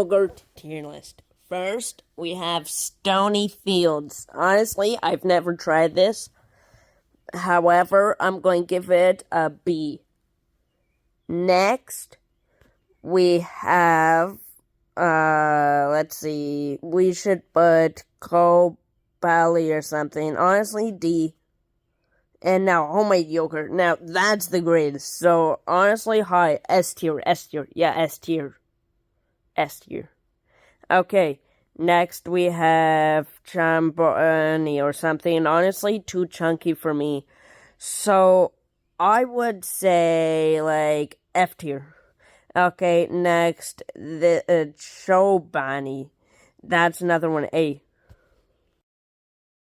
yogurt tier list. First, we have Stony Fields. Honestly, I've never tried this. However, I'm going to give it a B. Next, we have, let's see, we should put Cobali or something. Honestly, D. And now, homemade yogurt. Now, that's the greatest. So, honestly, high. S tier, S tier. Yeah, S tier. S tier. Okay, next we have Chamboni or something. Honestly, too chunky for me. So, I would say, like, F tier. Okay, next, the Chobani. That's another one, A.